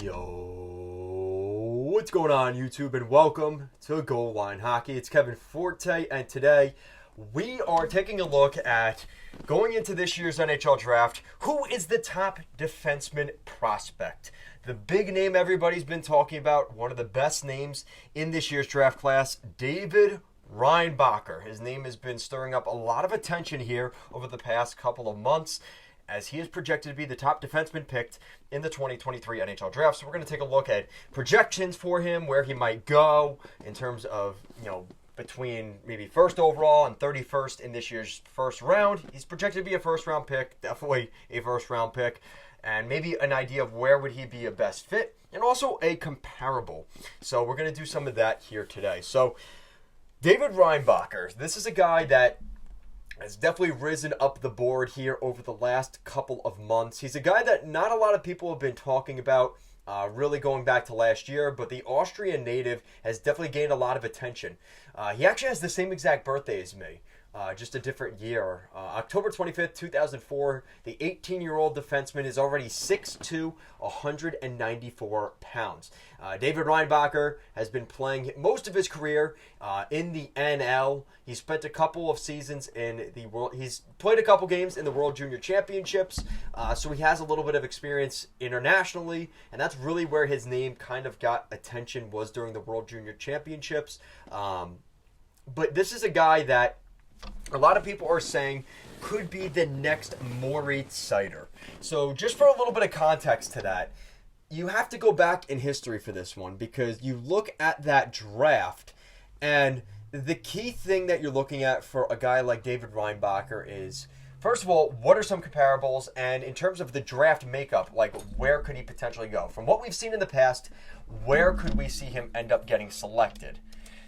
Yo, what's going on YouTube, and welcome to Goal Line Hockey. It's Kevin Forte, and today we are taking a look at going into this year's NHL draft. Who is the top defenseman prospect? The big name everybody's been talking about, one of the best names in this year's draft class, David Reinbacher. His name has been stirring up a lot of attention here over the past couple of months, as he is projected to be the top defenseman picked in the 2023 NHL draft. So we're going to take a look at projections for him, where he might go in terms of, between maybe first overall and 31st in this year's first round. He's projected to be a first round pick, definitely a first round pick, and maybe an idea of where would he be a best fit, and also a comparable. So we're going to do some of that here today. So David Reinbacher, this is a guy that has definitely risen up the board here over the last couple of months. He's a guy that not a lot of people have been talking about, really going back to last year, but the Austrian native has definitely gained a lot of attention. He actually has the same exact birthday as me, just a different year. October 25th, 2004, the 18-year-old defenseman is already 6'2", 194 pounds. David Reinbacher has been playing most of his career in the NL. He spent a couple of seasons in the world. He's played a couple games in the World Junior Championships, so he has a little bit of experience internationally, and that's really where his name kind of got attention, was during the World Junior Championships. But this is a guy that a lot of people are saying could be the next Moritz Seider. So just for a little bit of context to that, you have to go back in history for this one, because you look at that draft, and the key thing that you're looking at for a guy like David Reinbacher is, first of all, what are some comparables? And in terms of the draft makeup, like where could he potentially go? From what we've seen in the past, where could we see him end up getting selected?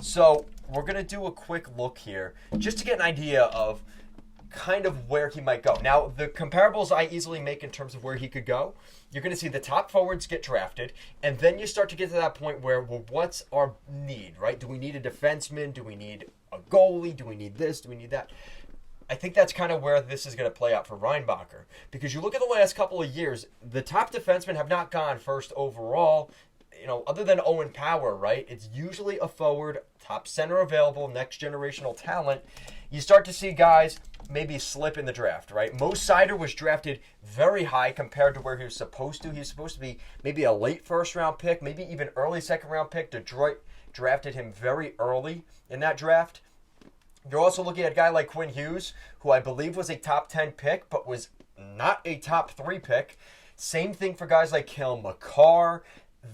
So we're going to do a quick look here just to get an idea of kind of where he might go. Now, the comparables I easily make in terms of where he could go, you're going to see the top forwards get drafted, and then you start to get to that point where, well, what's our need, right? Do we need a defenseman? Do we need a goalie? Do we need this? Do we need that? I think that's kind of where this is going to play out for Reinbacher, because you look at the last couple of years, the top defensemen have not gone first overall. Other than Owen Power, right? It's usually a forward, top center available, next generational talent. You start to see guys maybe slip in the draft, right? Mo Seider was drafted very high compared to where he was supposed to. He was supposed to be maybe a late first round pick, maybe even early second round pick. Detroit drafted him very early in that draft. You're also looking at a guy like Quinn Hughes, who I believe was a top 10 pick, but was not a top 3 pick. Same thing for guys like Cale Makar.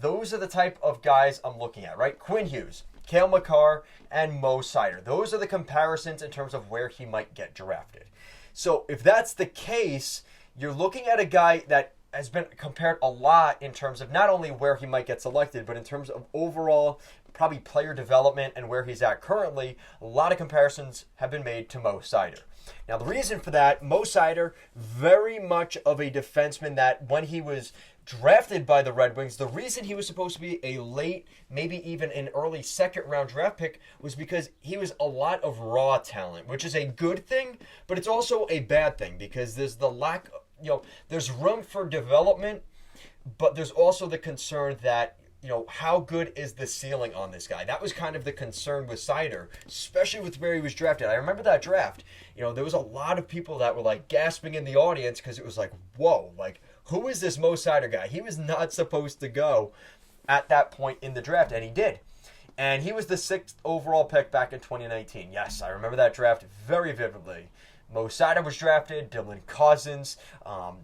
Those are the type of guys I'm looking at, right? Quinn Hughes, Cale Makar, and Mo Seider. Those are the comparisons in terms of where he might get drafted. So if that's the case, you're looking at a guy that has been compared a lot in terms of not only where he might get selected, but in terms of overall probably player development and where he's at currently. A lot of comparisons have been made to Mo Seider. Now, the reason for that, Mo Seider, very much of a defenseman that when he was drafted by the Red Wings, the reason he was supposed to be a late, maybe even an early second-round draft pick was because he was a lot of raw talent, which is a good thing, but it's also a bad thing, because there's the lack, there's room for development, but there's also the concern that, how good is the ceiling on this guy? That was kind of the concern with Seider, especially with where he was drafted. I remember that draft. There was a lot of people that were like gasping in the audience, because it was like, whoa, like, who is this Mo Seider guy? He was not supposed to go at that point in the draft, and he did. And he was the 6th overall pick back in 2019. Yes, I remember that draft very vividly. Mo Seider was drafted, Dylan Cousins.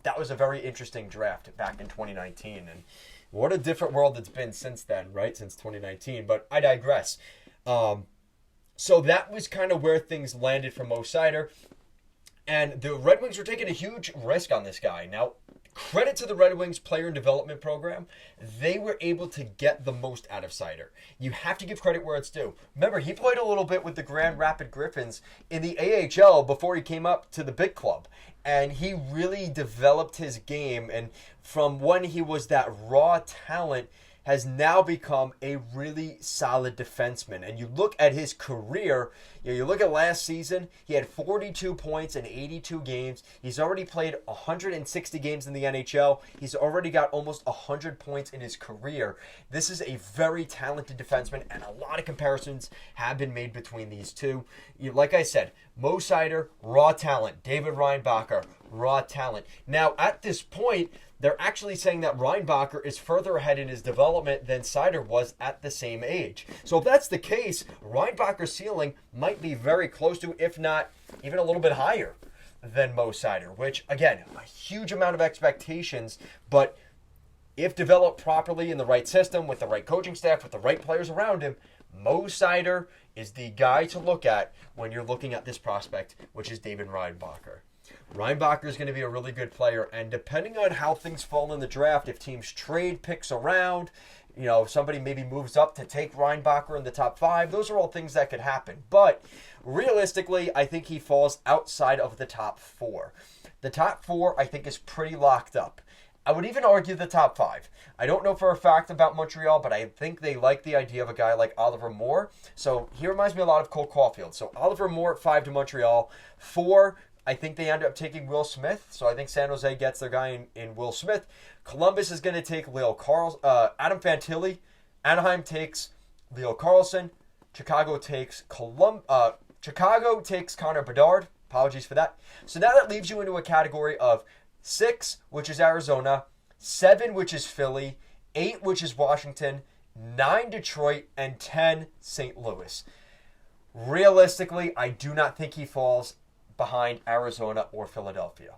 That was a very interesting draft back in 2019, and what a different world it's been since then, right? Since 2019, but I digress. So that was kind of where things landed for Mo Seider, and the Red Wings were taking a huge risk on this guy. Now, credit to the Red Wings player and development program. They were able to get the most out of Seider. You have to give credit where it's due. Remember, he played a little bit with the Grand Rapid Griffins in the AHL before he came up to the big club. And he really developed his game. And from when he was that raw talent, has now become a really solid defenseman. And you look at his career, you look at last season, he had 42 points in 82 games. He's already played 160 games in the NHL. He's already got almost 100 points in his career. This is a very talented defenseman, and a lot of comparisons have been made between these two. Like I said, Mo Seider, raw talent. David Reinbacher, raw talent. Now, at this point, they're actually saying that Reinbacher is further ahead in his development than Seider was at the same age. So if that's the case, Reinbacher's ceiling might be very close to, if not even a little bit higher than Mo Seider, which, again, a huge amount of expectations, but if developed properly in the right system, with the right coaching staff, with the right players around him, Mo Seider is the guy to look at when you're looking at this prospect, which is David Reinbacher. Reinbacher is going to be a really good player, and depending on how things fall in the draft, if teams trade picks around, somebody maybe moves up to take Reinbacher in the top 5, those are all things that could happen. But realistically, I think he falls outside of the top 4. The top 4, I think, is pretty locked up. I would even argue the top 5. I don't know for a fact about Montreal, but I think they like the idea of a guy like Oliver Moore. So he reminds me a lot of Cole Caulfield. So Oliver Moore at 5 to Montreal. 4, I think they end up taking Will Smith. So I think San Jose gets their guy in Will Smith. Columbus is going to take Adam Fantilli. Anaheim takes Leo Carlson. Chicago takes Connor Bedard. Apologies for that. So now that leaves you into a category of 6, which is Arizona, 7, which is Philly, 8, which is Washington, 9, Detroit, and 10, St. Louis. Realistically, I do not think he falls behind Arizona or Philadelphia.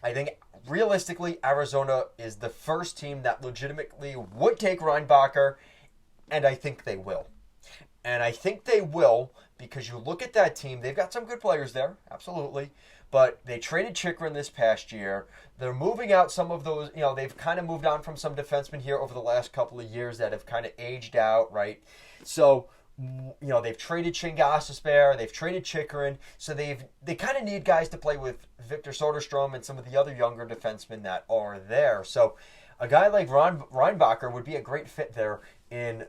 I think, realistically, Arizona is the first team that legitimately would take Reinbacher, and I think they will. And I think they will because you look at that team, they've got some good players there, absolutely. But they traded Chychrun this past year. They're moving out some of those, they've kind of moved on from some defensemen here over the last couple of years that have kind of aged out, right? So, they've traded Chingasespierre, they've traded Chychrun, so they kind of need guys to play with Victor Soderstrom and some of the other younger defensemen that are there. So a guy like Reinbacher would be a great fit there in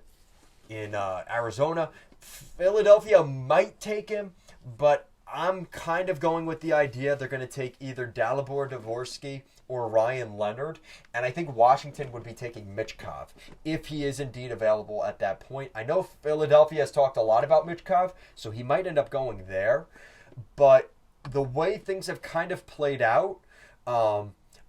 Arizona. Philadelphia might take him, but I'm kind of going with the idea they're going to take either Dalibor Dvorsky or Ryan Leonard, and I think Washington would be taking Michkov if he is indeed available at that point. I know Philadelphia has talked a lot about Michkov, so he might end up going there, but the way things have kind of played out,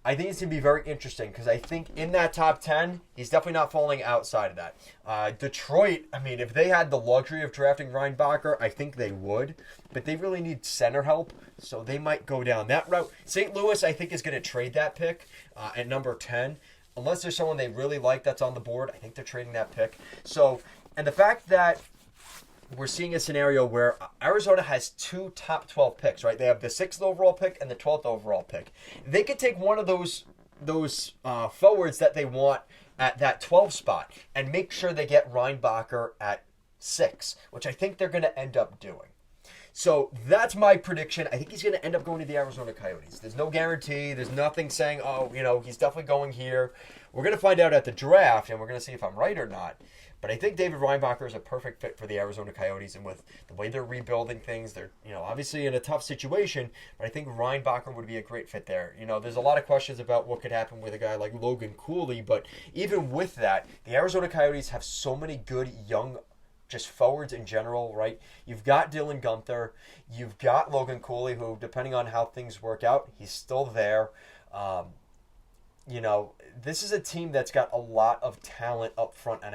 I think it's going to be very interesting because I think in that top 10, he's definitely not falling outside of that. Detroit, if they had the luxury of drafting Reinbacher, I think they would, but they really need center help, so they might go down that route. St. Louis, I think, is going to trade that pick at number 10. Unless there's someone they really like that's on the board, I think they're trading that pick. So, and the fact that we're seeing a scenario where Arizona has 2 top 12 picks, right? They have the 6th overall pick and the 12th overall pick. They could take one of those forwards that they want at that 12 spot and make sure they get Reinbacher at 6, which I think they're going to end up doing. So that's my prediction. I think he's going to end up going to the Arizona Coyotes. There's no guarantee. There's nothing saying, he's definitely going here. We're going to find out at the draft, and we're going to see if I'm right or not. But I think David Reinbacher is a perfect fit for the Arizona Coyotes, and with the way they're rebuilding things, they're obviously in a tough situation, but I think Reinbacher would be a great fit there. There's a lot of questions about what could happen with a guy like Logan Cooley, but even with that, the Arizona Coyotes have so many good young just forwards in general, right? You've got Dylan Guenther, you've got Logan Cooley, who, depending on how things work out, he's still there. This is a team that's got a lot of talent up front, and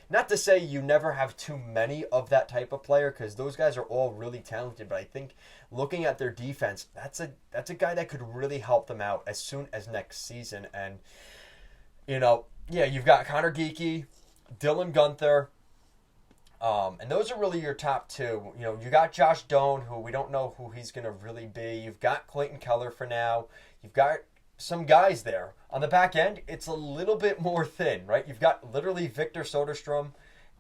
not to say you never have too many of that type of player, because those guys are all really talented, but I think looking at their defense, that's a guy that could really help them out as soon as next season. And, you've got Connor Geekie, Dylan Guenther, and those are really your top 2. You got Josh Doan, who we don't know who he's going to really be. You've got Clayton Keller for now. You've got some guys there. On the back end, it's a little bit more thin, right? You've got literally Victor Soderstrom,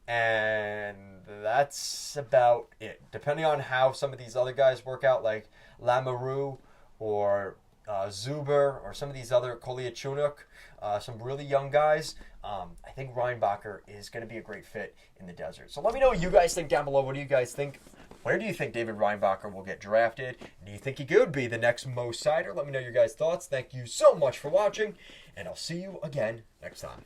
and that's about it. Depending on how some of these other guys work out, like Lamoureux or Zuber or some of these other Kolyachunuk, some really young guys, I think Reinbacher is going to be a great fit in the desert. So let me know what you guys think down below. What do you guys think? Where do you think David Reinbacher will get drafted? Do you think he could be the next Mo Sider? Let me know your guys' thoughts. Thank you so much for watching, and I'll see you again next time.